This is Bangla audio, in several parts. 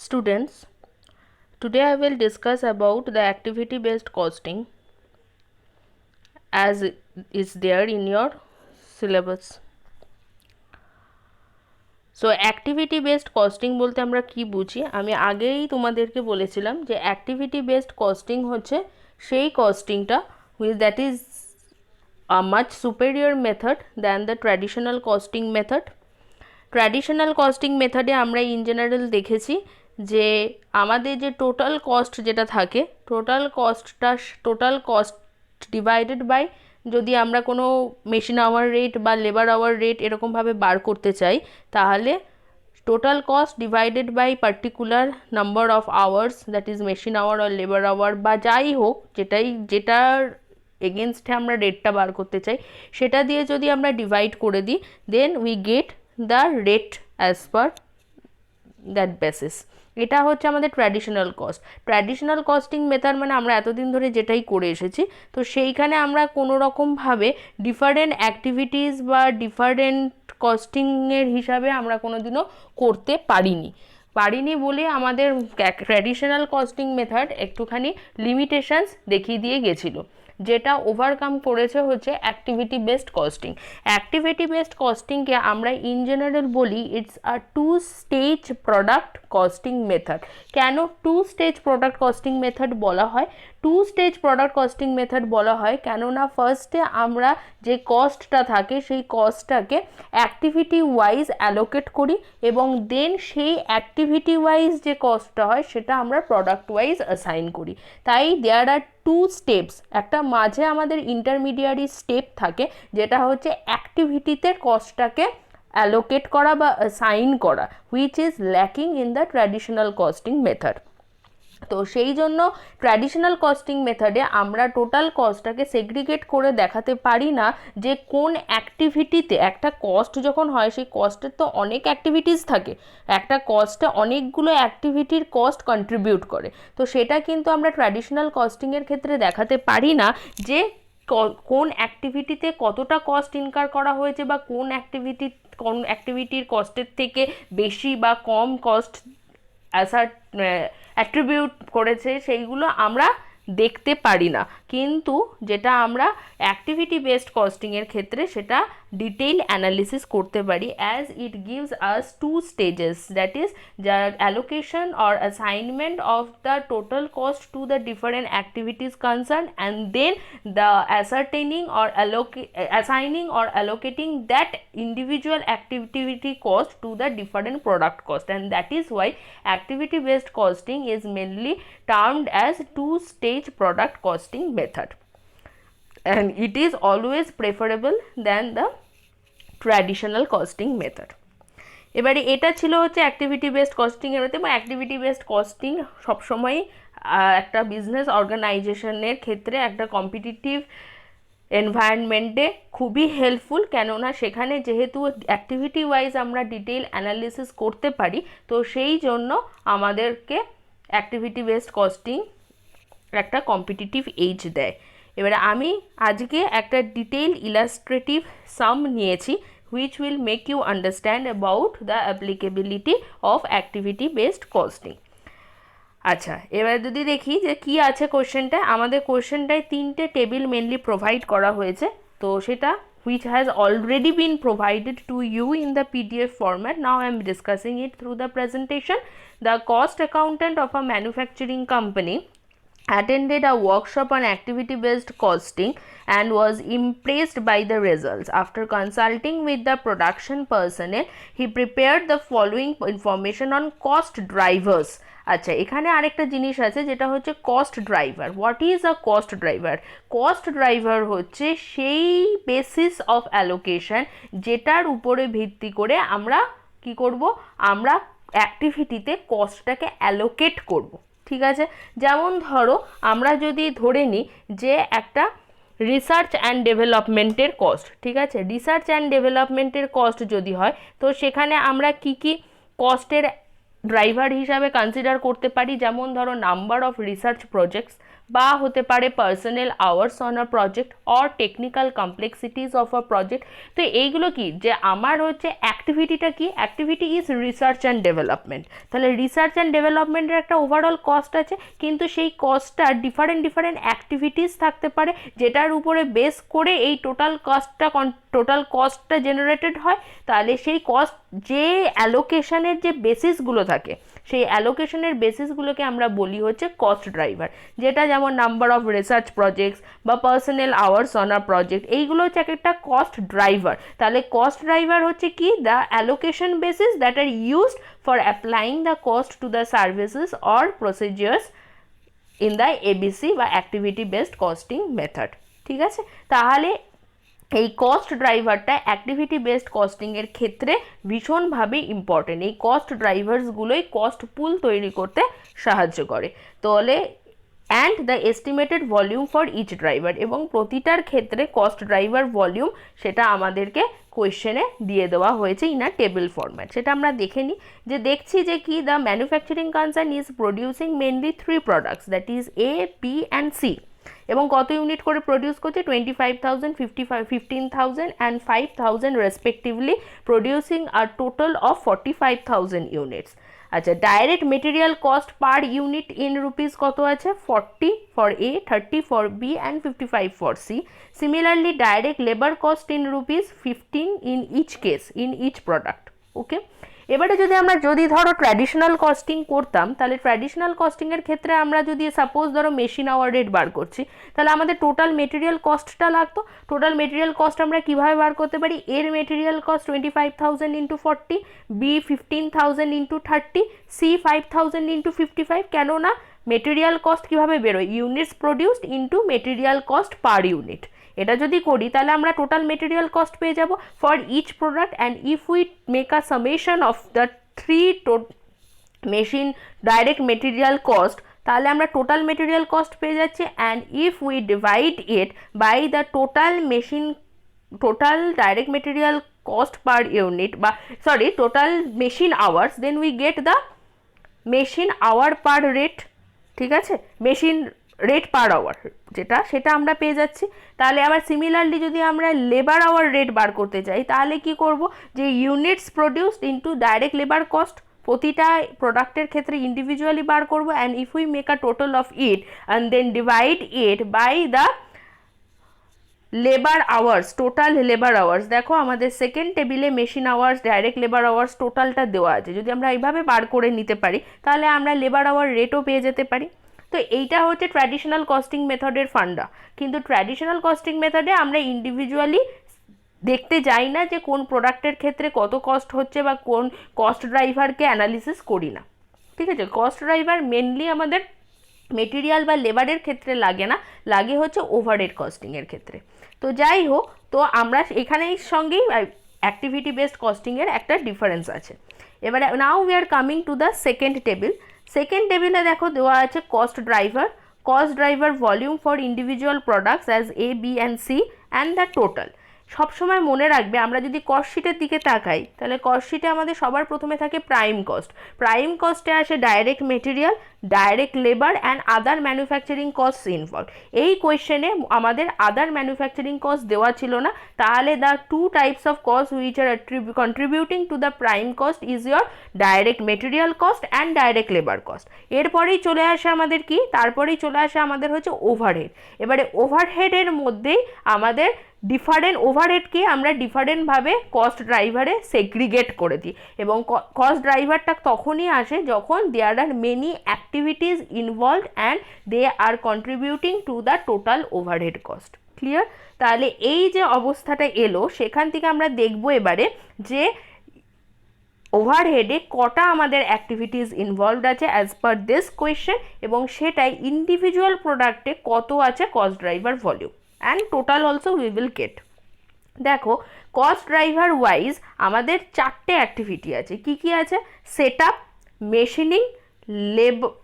Students, today I will discuss about the activity based costing as is there in your syllabus. So activity based costing বলতে আমরা কি বুঝি, আমি আগেই তোমাদেরকে বলেছিলাম যে অ্যাক্টিভিটি বেসড কস্টিং হচ্ছে সেই কস্টিংটা that is a much superior method than the traditional costing method. Traditional costing মেথডে আমরা ইন জেনারেল দেখেছি যে আমাদের যে টোটাল কস্ট যেটা থাকে, টোটাল কস্ট ডিভাইডেড বাই, যদি আমরা কোনো মেশিন আওয়ার রেট বা লেবার আওয়ার রেট এরকমভাবে বার করতে চাই, তাহলে total cost divided by particular number of hours, that is machine hour আর লেবার আওয়ার বা যাই হোক, যেটার এগেনস্টে আমরা রেটটা বার করতে চাই, সেটা দিয়ে যদি আমরা ডিভাইড করে দিই, then we get the rate as per that basis. এটা হচ্ছে আমাদের ট্র্যাডিশনাল কস্টিং মেথড, মানে আমরা এতদিন ধরে যেটাই করে এসেছি, তো সেইখানে আমরা কোনো রকমভাবে ডিফারেন্ট অ্যাক্টিভিটিস বা ডিফারেন্ট কস্টিংয়ের হিসাবে আমরা কোনো দিনও করতে পারিনি বলে আমাদের ট্র্যাডিশনাল কস্টিং মেথড একটুখানি লিমিটেশনস দেখিয়ে দিয়ে গেছিলো, যেটা ওভারকাম করেছে হচ্ছে activity based costing. Activity based কস্টিংকে আমরা ইন জেনারেল বলি it's a two stage product costing method. কেন two stage product costing method বলা হয়? Two stage product costing method বলা হয় কেননা ফার্স্টে আমরা যে কস্টটা থাকে সেই কস্টটাকে অ্যাক্টিভিটি ওয়াইজ অ্যালোকেট করি এবং দেন সেই অ্যাক্টিভিটি ওয়াইজ যে কস্টটা হয় সেটা আমরা প্রোডাক্ট ওয়াইজ অ্যাসাইন করি। তাই দেয়ার আর টু স্টেপস, একটা মাঝে আমাদের ইন্টারমিডিয়ারি স্টেপ থাকে যেটা হচ্ছে অ্যাক্টিভিটিতে কস্টটাকে অ্যালোকেট করা বা অ্যাসাইন করা, which is lacking in the traditional costing method. তো সেই জন্য ট্র্যাডিশনাল কস্টিং মেথডে আমরা টোটাল কস্টটাকে সেগ্রিগেট করে দেখাতে পারি না যে কোন অ্যাক্টিভিটিতে, একটা কস্ট যখন হয় সেই কস্টের তো অনেক অ্যাক্টিভিটিস থাকে, একটা কস্টে অনেকগুলো অ্যাক্টিভিটির কস্ট কন্ট্রিবিউট করে, তো সেটা কিন্তু আমরা ট্র্যাডিশনাল কস্টিংয়ের ক্ষেত্রে দেখাতে পারি না যে কোন অ্যাক্টিভিটিতে কতটা কস্ট ইনকার করা হয়েছে বা কোন অ্যাক্টিভিটির কস্টের থেকে বেশি বা কম কস্ট অ্যাট্রিবিউট করেছে, সেইগুলো আমরা দেখতে পারি না। কিন্তু যেটা আমরা অ্যাক্টিভিটি বেসড কস্টিংয়ের ক্ষেত্রে সেটা ডিটেইল অ্যানালিসিস করতে পারি, as it gives us two stages, that is the allocation or assignment of the total cost to the different activities concern and then the assigning or allocating that individual activity cost to the different product cost, and that is why activity based costing is mainly termed as two stage product costing method, and it is always preferable than the traditional costing method. এবারে এটা ছিল হচ্ছে অ্যাক্টিভিটি বেসড কস্টিংয়ের মধ্যে, বা অ্যাক্টিভিটি বেসড কস্টিং সবসময়ই একটা বিজনেস অর্গানাইজেশনের ক্ষেত্রে একটা কম্পিটিটিভ এনভায়রনমেন্টে খুবই হেল্পফুল, কেননা সেখানে যেহেতু অ্যাক্টিভিটি ওয়াইজ আমরা ডিটেইল অ্যানালিসিস করতে পারি, তো সেই জন্য আমাদেরকে অ্যাক্টিভিটি বেসড কস্টিং একটা কম্পিটিটিভ এজ দেয়। এবারে আমি আজকে একটা ডিটেইল ইলাস্ট্রেটিভ সাম নিয়েছি which will make you understand about the applicability of activity based costing. আচ্ছা, এবার যদি দেখি যে কি আছে কোশ্চেনটা, আমাদের কোশ্চেনটায় তিনটে টেবিল মেনলি প্রোভাইড করা হয়েছে, তো সেটা which has already been provided to you in the PDF format. Now I am discussing it through the presentation. The cost accountant of a manufacturing company attended a workshop on activity based costing and was impressed by the results. After consulting with the production personnel, he prepared the following information on cost drivers. আচ্ছা, এখানে আরেকটা জিনিস আছে যেটা হচ্ছে cost driver. What is a cost driver? Cost driver হচ্ছে সেই বেসিস অফ অ্যালোকেশন যেটার উপরে ভিত্তি করে আমরা কি করব, আমরা অ্যাক্টিভিটিতে কস্টটাকে অ্যালোকেট করব। ঠিক আছে, যেমন ধরো আমরা যদি ধরে নিই যে একটা রিসার্চ অ্যান্ড ডেভেলপমেন্টের কস্ট, ঠিক আছে, রিসার্চ অ্যান্ড ডেভেলপমেন্টের কস্ট যদি হয়, তো সেখানে আমরা কি কি কস্টের ড্রাইভার হিসাবে কনসিডার করতে পারি, যেমন ধরো নাম্বার অফ রিসার্চ প্রজেক্টস, বা হতে পারে personal hours on a project or technical complexities of a project. তো এইগুলো কি, যে আমার হচ্ছে অ্যাক্টিভিটিটা কি, activity is research and development. তাহলে রিসার্চ অ্যান্ড ডেভেলপমেন্টের একটা ওভারঅল কস্ট আছে, কিন্তু সেই কস্টটা ডিফারেন্ট অ্যাক্টিভিটিস থাকতে পারে, যেটার উপরে বেস করে এই টোটাল কস্টটা জেনারেটেড হয়। তাহলে সেই কস্ট, যে অ্যালোকেশনের যে বেসিসগুলো থাকে, সেই অ্যালোকেশনের বেসিসগুলোকে আমরা বলি হচ্ছে কস্ট ড্রাইভার, যেটা যেমন নাম্বার অফ রিসার্চ প্রজেক্টস বা personal hours on a project, এইগুলো হচ্ছে এক একটা কস্ট ড্রাইভার। তাহলে কস্ট ড্রাইভার হচ্ছে কি, the allocation basis that are used for applying the cost to the services or প্রসিজিয়ার্স in the ABC বা অ্যাক্টিভিটি বেসড কস্টিং মেথড। ঠিক আছে, তাহলে এই কস্ট ড্রাইভারটা অ্যাক্টিভিটি বেসড কস্টিংয়ের ক্ষেত্রে ভীষণভাবে ইম্পর্টেন্ট। এই কস্ট ড্রাইভার্সগুলোই কস্ট পুল তৈরি করতে সাহায্য করে। তাহলে and the estimated volume for each driver, এবং প্রতিটার ক্ষেত্রে কস্ট ড্রাইভার ভলিউম সেটা আমাদেরকে কোয়েশ্চেনে দিয়ে দেওয়া হয়েছে ইন আ টেবিল ফরম্যাট। সেটা আমরা দেখে নিই, যে দেখছি যে কি, the manufacturing concern is producing mainly 3 products, that is A, B and C, এবং কত ইউনিট করে প্রডিউস করছে, 25,000, 15,000 and 5,000 respectively, producing a total of 45,000 units. আচ্ছা, direct material cost per unit in rupees কত আছে, 40 for A, 30 for B and 55 for C. Similarly direct labour cost in rupees 15 in each case, in each product. Okay, এবারে যদি ধরো ট্র্যাডিশনাল কস্টিং করতাম, তাহলে ট্র্যাডিশনাল কস্টিংয়ের ক্ষেত্রে আমরা যদি সাপোজ ধরো মেশিন আওয়ার রেট বার করছি, তাহলে আমাদের টোটাল মেটেরিয়াল কস্টটা লাগতো। টোটাল মেটেরিয়াল কস্ট আমরা কীভাবে বার করতে পারি, এর material cost 25,000 into 40, B 15,000 into 30, C 5,000 into 55। কেননা মেটেরিয়াল কস্ট কীভাবে বেরোয়, units produced into material cost per unit. এটা যদি করি তাহলে আমরা টোটাল মেটেরিয়াল কস্ট পেয়ে যাব for each product. And if we make a summation of the 3 machine direct material cost, তাহলে আমরা টোটাল মেটেরিয়াল কস্ট পেয়ে যাচ্ছি। And if we divide it by the total direct material cost per unit, বা total machine hours, then we get the machine hour per rate. ঠিক আছে, মেশিন রেট পার আওয়ার সেটা আমরা পেয়ে যাচ্ছি। তাহলে আবার সিমিলারলি যদি আমরা লেবার আওয়ার রেট বার করতে চাই, তাহলে কি করব, যে units produced into direct labour cost, প্রতিটা প্রোডাক্টের ক্ষেত্রে ইন্ডিভিজুয়ালি বার করব। And if we make a total of it and then divide it by the labour hours, total labour hours. দেখো আমাদের সেকেন্ড টেবিলে machine hours, direct labour hours টোটালটা দেওয়া আছে। যদি আমরা এইভাবে বার করে নিতে পারি, তাহলে আমরা লেবার আওয়ার রেটও পেয়ে যেতে পারি। তো এইটা হচ্ছে ট্র্যাডিশনাল কস্টিং মেথডের ফান্ডা। কিন্তু ট্র্যাডিশনাল কস্টিং মেথডে আমরা ইন্ডিভিজুয়ালি দেখতে যাই না যে কোন প্রোডাক্টের ক্ষেত্রে কত কস্ট হচ্ছে, বা কোন কস্ট ড্রাইভারকে অ্যানালিসিস করি না। ঠিক আছে, কস্ট ড্রাইভার মেনলি আমাদের মেটেরিয়াল বা লেবারের ক্ষেত্রে লাগে না, লাগে হচ্ছে ওভারহেড কস্টিংয়ের ক্ষেত্রে। তো যাই হোক, তো আমরা এখানেই সঙ্গেই অ্যাক্টিভিটি বেসড কস্টিংয়ের একটা ডিফারেন্স আছে। এবারে now we are coming to the second table. Second টেবিলে দেখো দেওয়া আছে cost driver volume for individual products as A, B and C and the total. সবসময় মনে রাখবে, আমরা যদি কস্ট শিটের দিকে তাকাই, তাহলে কস্ট শিটে আমাদের সবার প্রথমে থাকে প্রাইম কস্ট। প্রাইম কস্টে আসে direct material, direct labour and other manufacturing cost involve. এই কোয়েশ্চেনে আমাদের আদার ম্যানুফ্যাকচারিং কস্ট দেওয়া ছিল না। তাহলে the 2 types of cost which are contributing to the prime cost is your direct material cost and direct labour cost. এরপরেই চলে আসে আমাদের কি, তারপরেই চলে আসে আমাদের হচ্ছে ওভারহেড। এবারে ওভারহেডের মধ্যেই আমাদের ওভারহেডকে আমরা ডিফারেন্টভাবে কস্ট ড্রাইভারে সেগ্রিগেট করে দিই। এবং কস্ট ড্রাইভারটা তখনই আসে যখন there are many activities involved and they are contributing to the total overhead cost. Clear? তাহলে এই যে অবস্থাটা এলো, সেখান থেকে আমরা দেখব এবারে যে ওভারহেডে কটা আমাদের অ্যাক্টিভিটিস ইনভলভড আছে অ্যাজ পার দিস কোয়েশ্চেন, এবং সেটাই ইন্ডিভিজুয়াল প্রোডাক্টে কত আছে cost driver volume, and total also we will gate. দেখো কস্ট ড্রাইভার ওয়াইজ আমাদের 4টে অ্যাক্টিভিটি আছে। কি কি আছে? Set up, machining,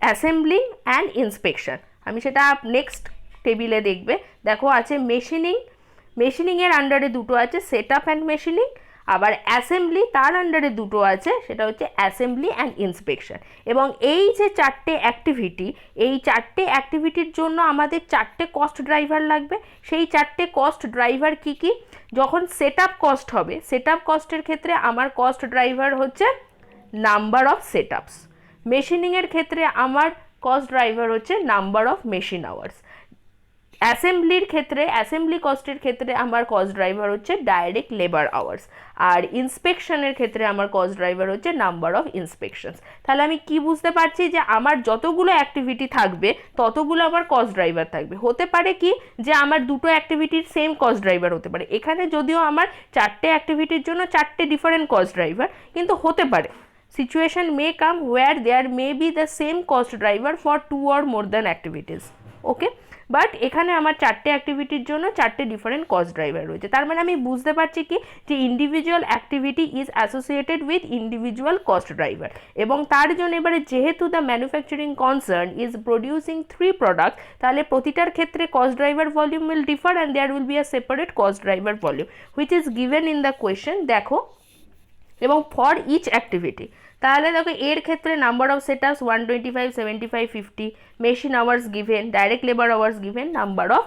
assembling and inspection. আমি সেটা নেক্সট টেবিলে দেখবে। দেখো আছে মেশিনিংয়ের আন্ডারে দুটো আছে, সেট আপ অ্যান্ড মেশিনিং, আবার অ্যাসেম্বলি তার আন্ডারে দুটো আছে, সেটা হচ্ছে অ্যাসেম্বলি অ্যান্ড ইন্সপেকশন। এবং এই যে চারটে অ্যাক্টিভিটি, এই চারটে অ্যাক্টিভিটির জন্য আমাদের চারটে কস্ট ড্রাইভার লাগবে। সেই চারটে কস্ট ড্রাইভার কি কি? যখন সেট আপ কস্ট হবে, সেট আপ কস্টের ক্ষেত্রে আমার কস্ট ড্রাইভার হচ্ছে নাম্বার অফ সেট আপস। মেশিনিংয়ের ক্ষেত্রে আমার কস্ট ড্রাইভার হচ্ছে নাম্বার অফ মেশিন আওয়ার্স। অ্যাসেম্বলির ক্ষেত্রে, অ্যাসেম্বলি কস্টের ক্ষেত্রে আমার কস্ট ড্রাইভার হচ্ছে ডাইরেক্ট লেবার আওয়ার্স। আর ইন্সপেকশনের ক্ষেত্রে আমার কস্ট ড্রাইভার হচ্ছে নাম্বার অফ ইন্সপেকশনস। তাহলে আমি কি বুঝতে পারছি যে আমার যতগুলো অ্যাক্টিভিটি থাকবে ততগুলো আমার কস্ট ড্রাইভার থাকবে। হতে পারে কি যে আমার দুটো অ্যাক্টিভিটির সেম কস্ট ড্রাইভার হতে পারে, এখানে যদিও আমার চারটে অ্যাক্টিভিটির জন্য চারটে ডিফারেন্ট কস্ট ড্রাইভার, কিন্তু হতে পারে situation may come where there may be the same cost driver for 2 or more than activities. Okay, but এখানে আমার চারটে অ্যাক্টিভিটির জন্য চারটে ডিফারেন্ট কস্ট ড্রাইভার রয়েছে। তার মানে আমি বুঝতে পারছি কি যে individual activity is associated with individual cost driver. এবং তার জন্য এবারে যেহেতু the manufacturing concern is producing 3 product, তাহলে প্রতিটার ক্ষেত্রে cost driver volume will differ and there will be a separate cost driver volume which is given in the question. দেখো, এবং ফর ইচ অ্যাক্টিভিটি, তাহলে দেখো এর ক্ষেত্রে number of setups 125, 75, 50, machine hours given, direct labour hours given, number of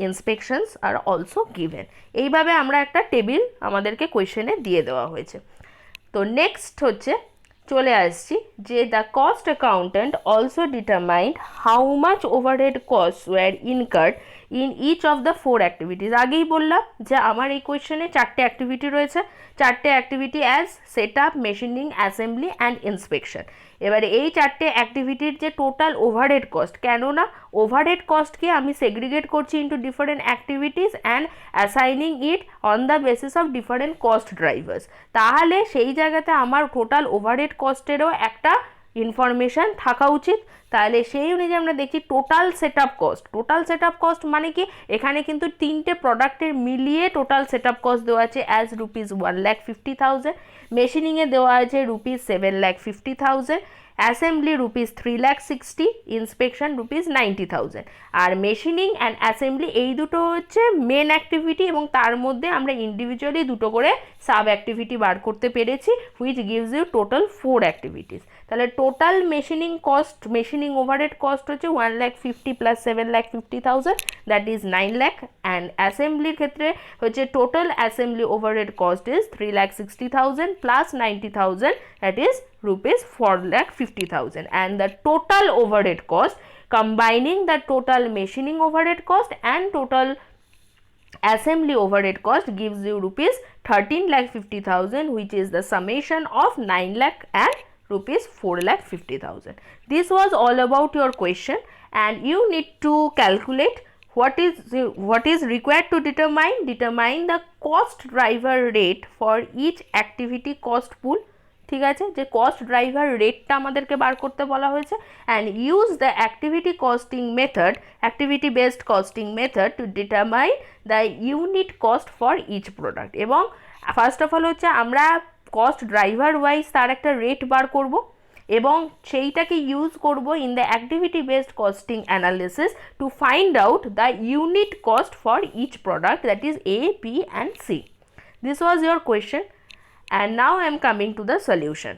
inspections are also given. এইভাবে আমরা একটা টেবিল আমাদেরকে কোয়েশ্চেনে দিয়ে দেওয়া হয়েছে। তো নেক্সট হচ্ছে চলে আসছি যে the cost accountant also determined how much overhead cost were incurred in each of the 4 activities. আগেই বললাম যে আমার এই কোয়েশ্চেনে চারটে অ্যাক্টিভিটি রয়েছে, চারটে activity as set up, machining, assembly and inspection. এবারে এই চারটে অ্যাক্টিভিটির যে টোটাল ওভারহেড কস্ট, কেননা ওভারহেড কস্টকে আমি সেগ্রিগেট করছি into different activities and assigning it on the basis of different cost drivers, তাহলে সেই জায়গাতে আমার টোটাল ওভারহেড কস্টেরও একটা ইনফরমেশান থাকা উচিত। তাহলে সেই অনুযায়ী আমরা দেখি total set up cost. Total set up cost মানে কি, এখানে কিন্তু তিনটে প্রোডাক্টের মিলিয়ে টোটাল সেট আপ কস্ট দেওয়া আছে অ্যাজ ₹1,50,000, মেশিনিংয়ে দেওয়া আছে ₹7,50,000, অ্যাসেম্বলি ₹3,60,000, ইন্সপেকশন ₹90,000। আর মেশিনিং অ্যান্ড অ্যাসেম্বলি এই দুটো হচ্ছে মেন অ্যাক্টিভিটি, এবং তার মধ্যে আমরা ইন্ডিভিজুয়ালি দুটো করে সাব অ্যাক্টিভিটি বার করতে পেরেছি, which gives you total 4 activities. তাহলে total machining cost, machining overhead cost হচ্ছে 1,50,000 plus 7,50,000, that is 9 lakh. And অ্যাসেম্বলির ক্ষেত্রে হচ্ছে total assembly overhead cost is 3,60,000 plus 90,000, that is ₹4,50,000. And the total overhead cost, combining the total machining overhead cost and total assembly overhead cost, gives you ₹13,50,000, which is the summation of 9 lakh and ₹4,50,000. This was all about your question, and you need to calculate what is required to determine the cost driver rate for each activity cost pool. ঠিক আছে, যে কস্ট ড্রাইভার রেটটা আমাদেরকে বার করতে বলা হয়েছে, and use the activity costing method, activity based costing method to determine the unit cost for each product. এবং ফার্স্ট অফ অল হচ্ছে আমরা কস্ট ড্রাইভার ওয়াইজ তার একটা রেট বার করব, এবং সেইটাকে ইউজ করব in the activity based costing analysis to find out the unit cost for each product, that is A, B and C. This was your question. And now I am coming to the solution.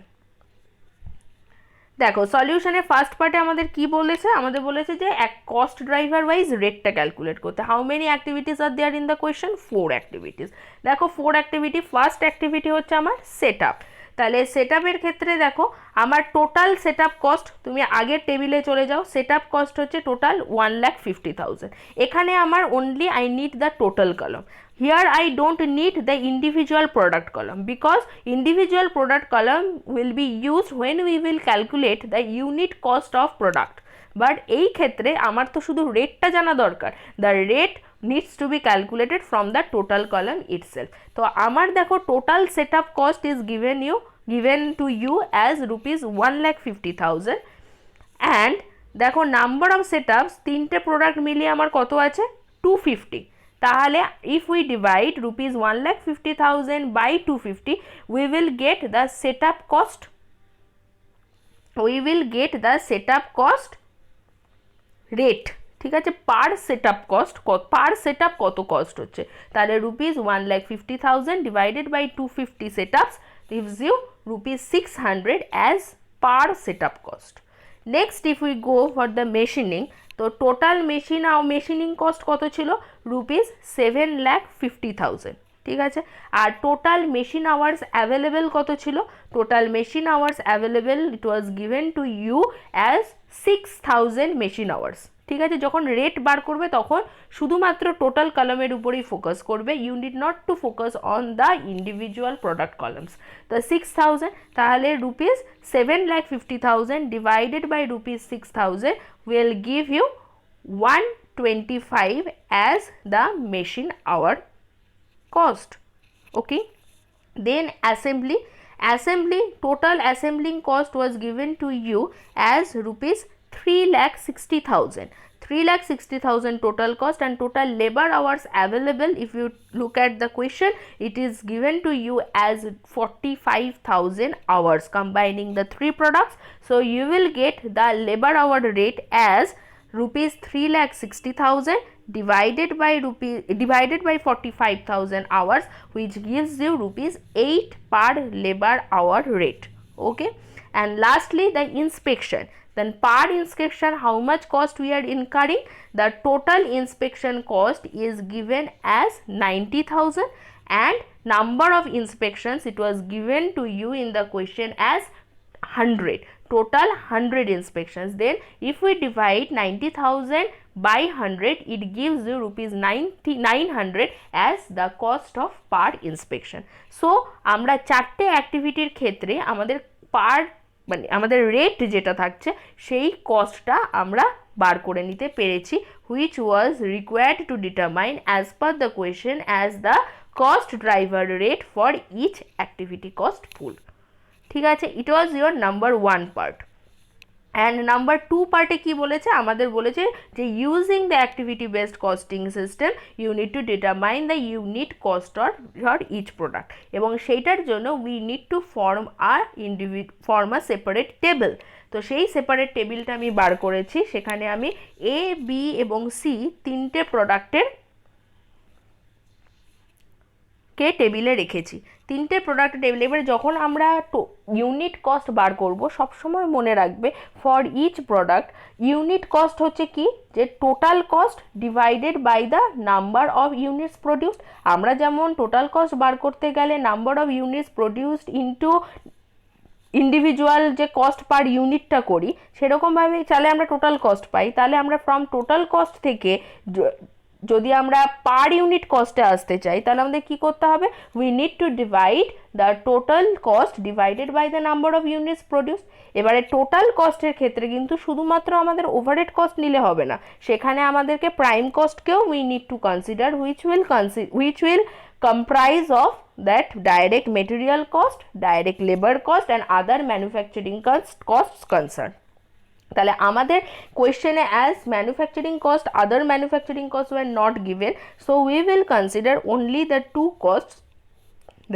দেখো সলিউশনের ফার্স্ট পার্টে আমাদের কি বলেছে, আমাদের বলেছে যে এক কস্ট ড্রাইভার ওয়াইজ রেটটা ক্যালকুলেট করতে। How many activities are there in the question? 4 activities. দেখো 4 অ্যাক্টিভিটি, ফার্স্ট অ্যাক্টিভিটি হচ্ছে আমার সেট আপ। তাহলে সেট আপের ক্ষেত্রে দেখো আমার টোটাল সেট আপ কস্ট, তুমি আগের টেবিলে চলে যাও, সেট আপ কস্ট হচ্ছে টোটাল 1,50,000। এখানে আমার only I need the total কলম। Here I don't need the individual product column, because individual product column will be used when we will calculate the unit cost of product. But এই ক্ষেত্রে আমার তো শুধু রেটটা জানা দরকার, the rate needs to be calculated from the total column itself. তো আমার দেখো total setup cost is given to you as ₹1,50,000, and দেখো নাম্বার অফ সেটআপস তিনটে প্রোডাক্ট মিলিয়ে আমার কত আছে? 250। তাহলে if we divide ₹1,50,000 by 250, we will get the setup cost. We will get the setup cost rate. ঠিক আছে, পার সেট আপ কত কস্ট হচ্ছে, তাহলে ₹1,50,000 ডিভাইডেড বাই 250 সেট আপস gives you ₹600 as per setup cost. Next if we go for the machining, তো টোটাল মেশিনিং কস্ট কত ছিল, ₹7,50,000, ঠিক আছে। আর টোটাল মেশিন আওয়ার্স অ্যাভেলেবেল কত ছিল, total machine hours available it was given to you as 6,000 machine hours, ঠিক আছে। যখন রেট বার করবে তখন শুধুমাত্র টোটাল কলামের উপরেই ফোকাস করবে, you need not to focus on the individual product columns. তো 6,000, তাহলে ₹7,50,000 divided by ₹6,000 will give you 125 as the machine hour cost. Okay, then assembly total assembling cost was given to you as ₹3,60,000. 3,60,000 total cost, and total labor hours available, if you look at the question, it is given to you as 45,000 hours combining the three products. So you will get the labor hour rate as ₹3,60,000 divided by 45,000 hours, which gives you ₹8 per labor hour rate. Okay, and lastly the inspection. Then per inspection, how much cost we are incurring? The total inspection cost is given as 90,000, and number of inspections it was given to you in the question as 100, total 100 inspections. Then if we divide 90,000 by 100, it gives you ₹900 as the cost of per inspection. So আমরা চারটে অ্যাক্টিভিটির ক্ষেত্রে আমাদের আমাদের রেট যেটা থাকছে সেই কস্টটা আমরা বার করে নিতে পেরেছি, which was required to determine as per the question as the cost driver rate for each activity cost pool. ঠিক আছে, it was your number 1 part. and number 2 পার্টে কি বলেছে, আমাদের বলেছে যে using the activity based costing system you need to determine the unit cost for each product, এবং সেইটার জন্য we need to form a separate table. তো সেই সেপারেট টেবিলটা আমি বার করেছি, সেখানে আমি A, B এবং C তিনটে প্রোডাক্টের কে টেবিলে রেখেছি, তিনটে প্রোডাক্ট টেবিল। এবারে যখন আমরা ইউনিট কস্ট বার করব সবসময় মনে রাখবে for each product unit cost হচ্ছে কি, যে total cost divided by the number of units produced. আমরা যেমন টোটাল কস্ট বার করতে গেলে number of units produced into individual যে কস্ট পার ইউনিটটা করি, সেরকমভাবে চাইলে আমরা টোটাল কস্ট পাই। তাহলে আমরা ফ্রম টোটাল কস্ট থেকে যদি আমরা পার ইউনিট কস্টে আসতে চাই, তাহলে আমাদের কি করতে হবে, we need to divide the total cost divided by the number of units produce. এবারে টোটাল কস্টের ক্ষেত্রে কিন্তু শুধুমাত্র আমাদের ওভারহেড কস্ট নিলে হবে না, সেখানে আমাদেরকে প্রাইম কস্টকেও we need to consider, which will comprise of that direct material cost, direct labor cost and other manufacturing costs concerned. তাহলে আমাদের কোয়েশ্চেনে as manufacturing cost, other manufacturing cost were not given, so we will consider only the two cost,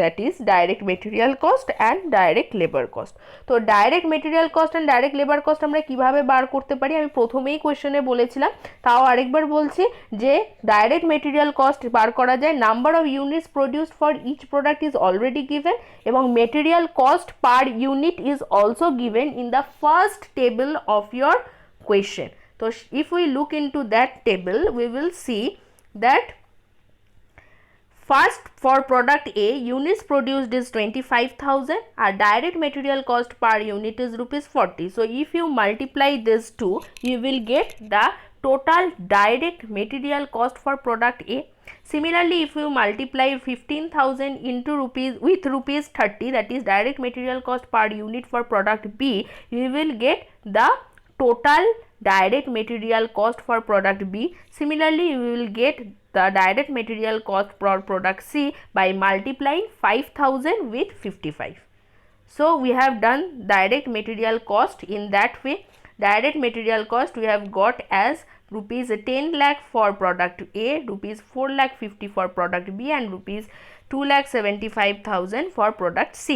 that is direct material cost and direct labor cost. তো direct material cost and direct labour cost আমরা কিভাবে বার করতে পারি, আমি প্রথমেই কোয়েশ্চেনে বলেছিলাম, তাও আরেকবার বলছি যে ডাইরেক্ট মেটেরিয়াল কস্ট বার করা যায়, number of units produced for each product is already given, এবং material cost per unit is also given in the first table of your question. So if we look into that table, we will see that first for product A, units produced is 25,000, our direct material cost per unit is ₹40. So if you multiply this two, you will get the total direct material cost for product A. Similarly, if you multiply 15,000 into ₹30, that is direct material cost per unit for product B, you will get the total direct material cost for product B. Similarly, you will get the direct material cost for product C by multiplying 5,000 with 55. So we have done direct material cost in that way. Direct material cost we have got as ₹10 lakh for product A, ₹4,50,000 for product B and ₹2,75,000 for product C.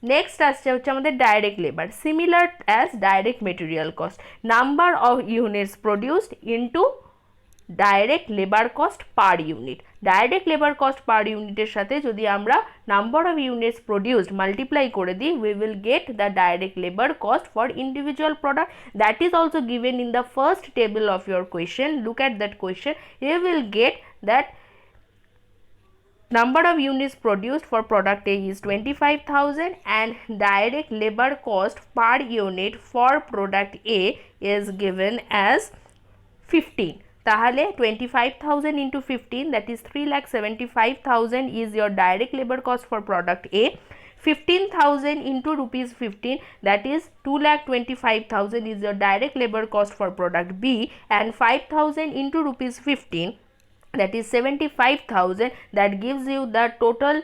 Next আসছে হচ্ছে আমাদের direct labour, similar as direct material cost, number of units produced into direct labour cost per unit. Direct labour cost per ইউনিটের সাথে যদি আমরা number of units produced multiply করে দিই, we will get the direct labor cost for individual product. That is also given in the first table of your question. Look at that question. You will get that number of units produced for product A is 25,000 and direct labor cost per unit for product A is given as 15. তাহলে 25,000 into 15, that is 3,75,000 is your direct labor cost for product A. 15,000 into rupees 15, that is 2,25,000 is your direct labor cost for product B, and 5,000 into rupees 15, that is 75,000, that gives you the total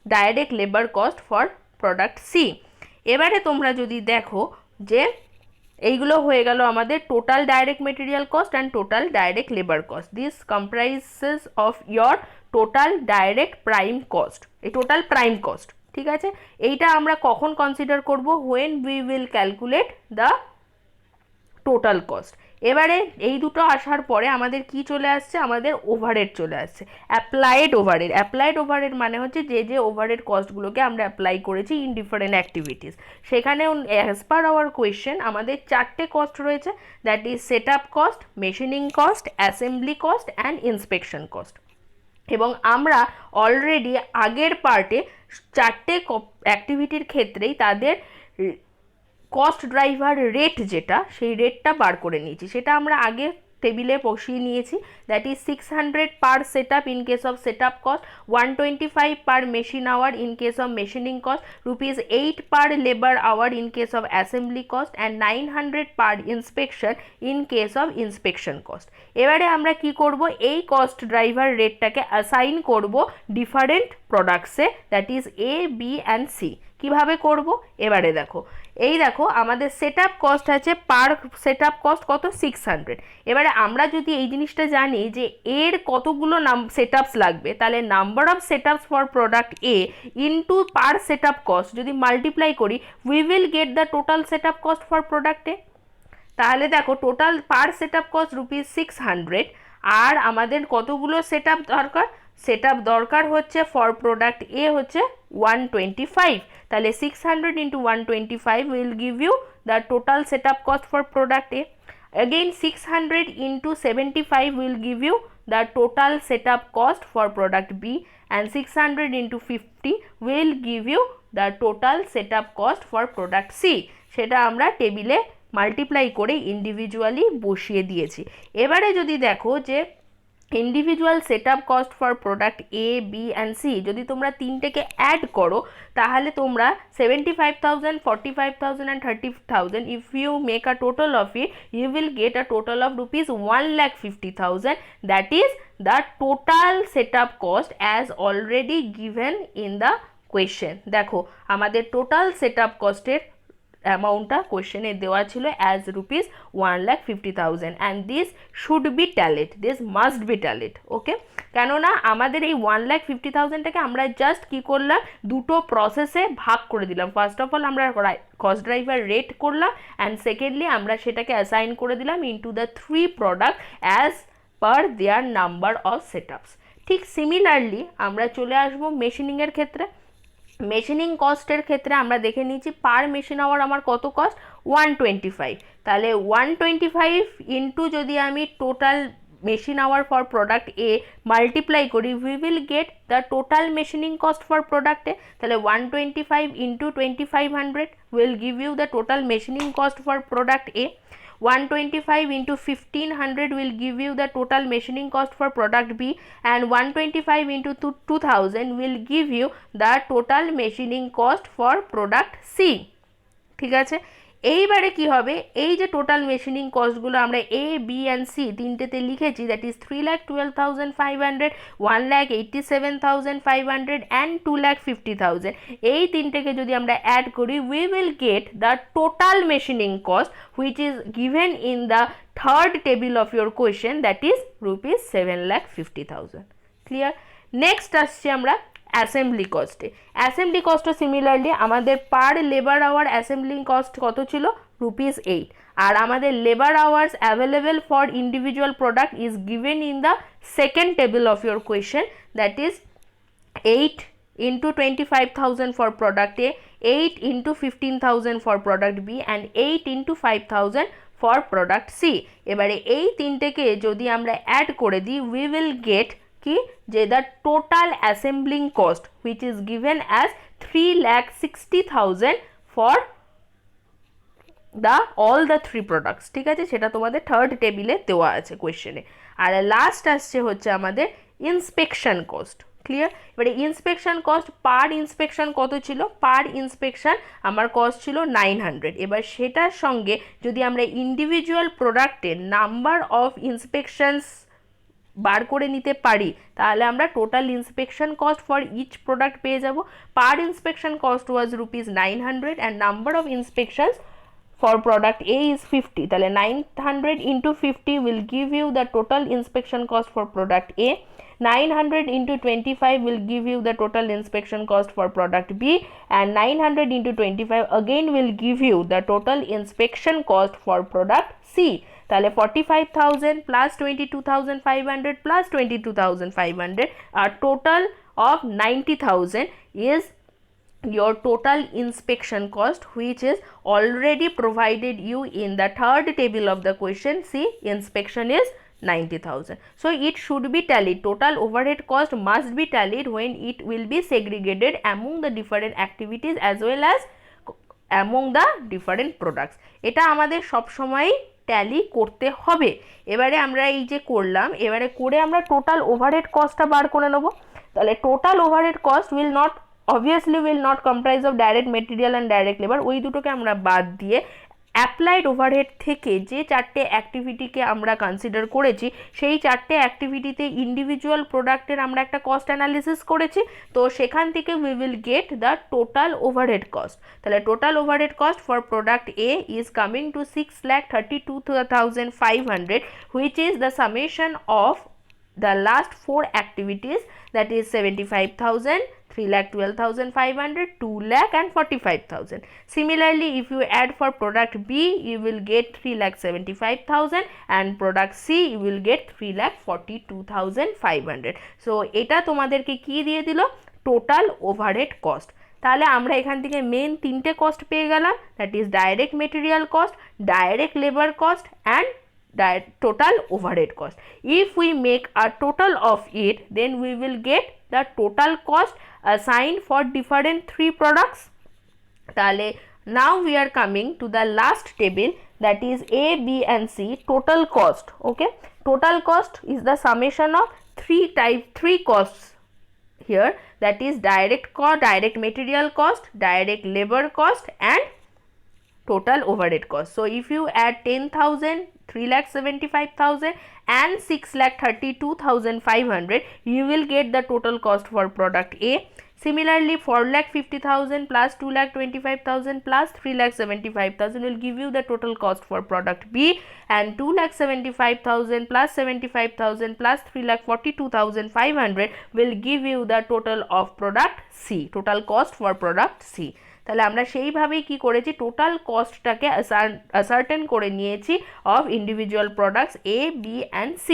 direct labor cost for product C. এবারে তোমরা যদি দেখো যে এইগুলো হয়ে গেল আমাদের total direct material cost and total direct labour cost. This comprises of your total direct prime cost, এই টোটাল প্রাইম কস্ট। ঠিক আছে, এইটা আমরা কখন কনসিডার করব? When we will calculate the total cost. এবারে এই দুটো আসার পরে আমাদের কি চলে আসছে? আমাদের ওভারহেড চলে আসছে, অ্যাপ্লাইড ওভারহেড। অ্যাপ্লাইড ওভারহেড মানে হচ্ছে যে যে ওভারহেড কস্টগুলোকে আমরা অ্যাপ্লাই করেছি ইন ডিফারেন্ট অ্যাক্টিভিটিস। সেখানে অ্যাজ পার আওয়ার কোয়েশ্চেন আমাদের চারটে কস্ট রয়েছে, that is set up cost, machining cost, assembly cost and inspection cost. এবং আমরা অলরেডি আগের পার্টে চারটে অ্যাক্টিভিটির ক্ষেত্রেই তাদের কস্ট ড্রাইভার রেট যেটা, সেই রেটটা বার করে নিয়েছি, সেটা আমরা আগে টেবিলে বসিয়ে নিয়েছি। That is 600 per set up in case of set up cost, 125 per machine hour in case of machining cost, ₹8 per labour hour in case of assembly cost and 900 per inspection in case of inspection cost. এবারে আমরা কি করব? এই কস্ট ড্রাইভার রেটটাকে অ্যাসাইন করব ডিফারেন্ট প্রোডাক্টসে, that is A, B and C. কিভাবে করব? এবারে দেখো, এই দেখো আমাদের সেট আপ কস্ট আছে, পার সেট আপ কস্ট কত? 600। এবারে আমরা যদি এই জিনিসটা জানি যে এর কতগুলো সেট আপস লাগবে, তাহলে number of set ups for product A into per set up cost যদি মাল্টিপ্লাই করি, we will get the total set up cost for product A. তাহলে দেখো total per set up cost ₹600, আর আমাদের কতগুলো সেট আপ দরকার? সেট আপ দরকার হচ্ছে ফর প্রোডাক্ট এ হচ্ছে 125। তাহলে 600 into 125 will give you the total setup cost for product A. Again 600 into 75 will give you the total setup cost for product B, and 600 into 50 will give you the total setup cost for product C. সেটা আমরা টেবিলে মাল্টিপ্লাই করে ইন্ডিভিজুয়ালি বসিয়ে দিয়েছি। এবারে যদি দেখো যে individual set up cost for product A, B and C যদি তোমরা তিনটেকে অ্যাড করো, তাহলে তোমরা 75,000, 45,000 and 30,000, if you make a total of it, you will get a total of ₹1,50,000. That is the total setup cost as already given in the question. দেখো আমাদের টোটাল সেট আপ কস্টের অ্যামাউন্টটা কোয়েশ্চেনে দেওয়া ছিল as ₹1,50,000 and this should be tallied, this must be tallied. Okay, কেননা আমাদের এই 1,50,000টাকে আমরা জাস্ট কী করলাম? দুটো প্রসেসে ভাগ করে দিলাম। ফার্স্ট অফ অল আমরা কস্ট ড্রাইভার রেট করলাম, অ্যান্ড সেকেন্ডলি আমরা সেটাকে অ্যাসাইন করে দিলাম into the 3 product as per their number of set ups. ঠিক সিমিলারলি আমরা চলে আসবো মেশিনিংয়ের ক্ষেত্রে। মেশিনিং কস্টের ক্ষেত্রে আমরা দেখে নিয়েছি পার মেশিন আওয়ার আমার কত কস্ট? 125। তাহলে 125 ইন্টু যদি আমি total machine hour for product A multiply করি, we will get the total machining cost for product A. তাহলে 125 into 2500 will give you the total machining cost for product A. 125 into 1500 will give you the total machining cost for product B, and 125 into 2000 will give you the total machining cost for product C. ঠিক আছে, এইবারে কি হবে? এই যে টোটাল মেশিনিং কস্টগুলো আমরা এ, বি অ্যান্ড সি তিনটেতে লিখেছি, দ্যাট ইজ 3,12,500, 1,87,500 অ্যান্ড 2,50,000। এই তিনটেকে যদি আমরা অ্যাড করি, we will get the total machining cost which is given in the third table of your question, that is ₹7,50,000। Clear? Next আসছি আমরা অ্যাসেম্বলি কস্টে। অ্যাসেম্বলি কস্টও সিমিলারলি আমাদের পার লেবার আওয়ার অ্যাসেম্বলিং কস্ট কত ছিল, ₹8, আর আমাদের labour hours available for individual product is given in the second table of your question, that is 8 into 25,000 for product A, 8 into 15,000 for product B and 8 into 5,000 for product C। এবারে এই তিনটেকে যদি আমরা অ্যাড করে দিই we will get কি যে the total assembling cost which is given as 3,60,000 for all the three products, ঠিক আছে, সেটা তোমাদের থার্ড টেবিলে দেওয়া আছে কোয়েশ্চেনে। আর লাস্ট আসছে হচ্ছে আমাদের ইন্সপেকশন কস্ট। ক্লিয়ার? এবারে ইন্সপেকশন কস্ট পার ইন্সপেকশন কত ছিল, পার ইন্সপেকশন আমার কস্ট ছিল 900। এবার সেটার সঙ্গে যদি আমরা ইন্ডিভিজুয়াল প্রোডাক্টের নাম্বার অফ ইন্সপেকশনস বার করে নিতে পারি তাহলে আমরা total inspection cost for each product পেয়ে যাব। Per inspection cost was ₹900 and number of inspections for product A is 50, তাহলে 900 into 50 will give you the total inspection cost for product A. 900 into 25 will give you the total inspection cost for product B, and 900 into 25 again will give you the total inspection cost for product C. তাহলে 45,000 plus 22,500 plus 22,500, a total of 90,000 is your total inspection cost, which is already provided you in the third table of the question. See, inspection is 90,000. So it should be tallied. Total overhead cost must be tallied when it will be segregated among the different activities as well as among the different products. এটা আমাদের সব সময় ট্যালি করতে হবে। এবারে আমরা এই যে করলাম, এবারে করে আমরা টোটাল ওভারহেড কস্টটা বার করে নেব। তাহলে total overhead cost obviously will not comprise of direct material and direct labor, ওই দুটোকে আমরা বাদ দিয়ে অ্যাপ্লাইড ওভারহেড থেকে যে চারটে অ্যাক্টিভিটিকে আমরা কনসিডার করেছি সেই চারটে অ্যাক্টিভিটিতে ইন্ডিভিজুয়াল প্রোডাক্টের আমরা একটা কস্ট অ্যানালিসিস করেছি, তো সেখান থেকে we will get the total overhead cost. তাহলে total overhead cost for product A is coming to 6,32,500, which is the summation of the last four activities, that is 75,000, 3,12,500, 2 lakh and 45,000. Similarly, if you add for product B, you will get 3,75,000 and product C, you will get 3,42,500. So এটা তোমাদেরকে কি দিয়ে দিল, টোটাল ওভারহেড কস্ট। তাহলে আমরা এখান থেকে মেন তিনটে কস্ট পেয়ে গেলাম, that is direct material cost, direct labour cost and total overhead cost. If we make a total of it, then we will get the total cost assigned for different three products. তাহলে now we are coming to the last table, that is A, B and C total cost. Okay, total cost is the summation of three costs here, that is direct cost, direct material cost, direct labor cost and total overhead cost. So if you add 10,000, 3,75,000 and 6,32,500, you will get the total cost for product A. Similarly, 4,50,000 plus 2,25,000 plus 3,75,000 will give you the total cost for product B, and 2,75,000 plus 75,000 plus 3,42,500 will give you the total of product C, total cost for product C. তাহলে আমরা সেইভাবেই কি করেছি, টোটাল কস্টটাকে অ্যাসার্টেন করে নিয়েছি of individual products A, B and C।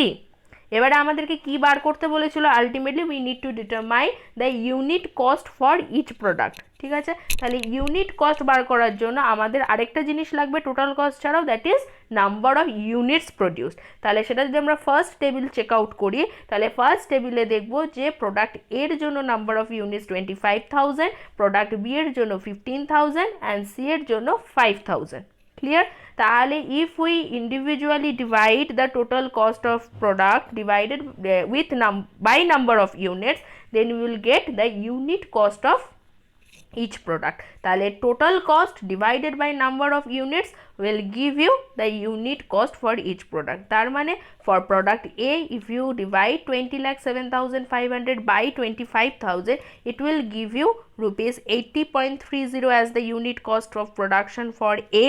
এবারে আমাদেরকে কি বার করতে বলেছিল, ultimately we need to determine the unit cost for each product. ঠিক আছে, তাহলে ইউনিট কস্ট বার করার জন্য আমাদের আরেকটা জিনিস লাগবে টোটাল কস্ট ছাড়াও, that is number of units produced. তাহলে সেটা যদি আমরা ফার্স্ট টেবিল চেক আউট করি, তাহলে ফার্স্ট টেবিলে দেখব যে প্রোডাক্ট এর জন্য number of units 25,000, product B এর জন্য 15,000 অ্যান্ড সি এর জন্য 5,000। ক্লিয়ার? তাহলে if we individually divide the total cost of product divided with by number of units, then we will get the unit cost of each product. তাহলে total cost divided by number of units will give you the unit cost for each product. তার মানে for product A, if you divide 20,07,500 by 25,000, it will give you rupees 80.30 as the unit cost of production for A.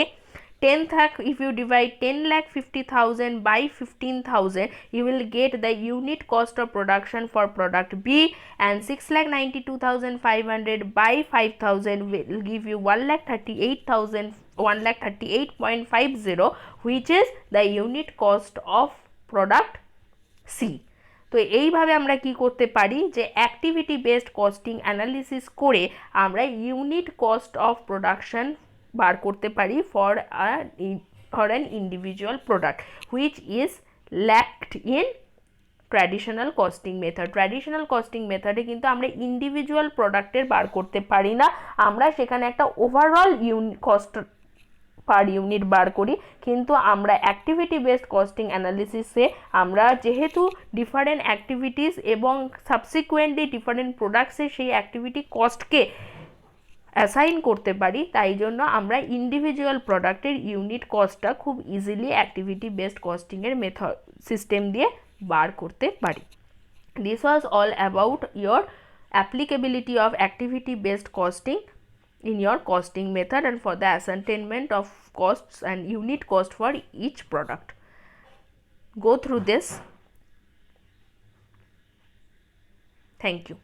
10 lakh, if you divide 10,50,000 by 15,000, you will get the unit cost of production for product B, and 6,92,500 by 5,000 will give you 1,38,000, 1,38.50, which is the unit cost of product C. তো এইভাবে আমরা কি করতে পারি যে অ্যাক্টিভিটি বেসড কস্টিং অ্যানালিসিস করে আমরা ইউনিট কস্ট অফ প্রোডাকশন বার করতে পারি for an individual product which is ল্যাকড in traditional costing method. Traditional costing মেথডে কিন্তু আমরা ইন্ডিভিজুয়াল প্রোডাক্টের বার করতে পারি না, আমরা সেখানে একটা ওভারঅল কস্ট পার ইউনিট বার করি। কিন্তু আমরা অ্যাক্টিভিটি বেসড কস্টিং অ্যানালিসিসে আমরা যেহেতু ডিফারেন্ট অ্যাক্টিভিটিস এবং সাবসিকুয়েন্টলি ডিফারেন্ট প্রোডাক্টসে সেই অ্যাক্টিভিটি কস্টকে অ্যাসাইন করতে পারি, তাই জন্য আমরা ইন্ডিভিজুয়াল প্রোডাক্টের ইউনিট কস্টটা খুব ইজিলি অ্যাক্টিভিটি বেসড কস্টিংয়ের মেথড সিস্টেম দিয়ে বার করতে পারি। This was all about your applicability of activity based costing in your costing method and for the ascertainment of costs and unit cost for each product. Go through this. Thank you.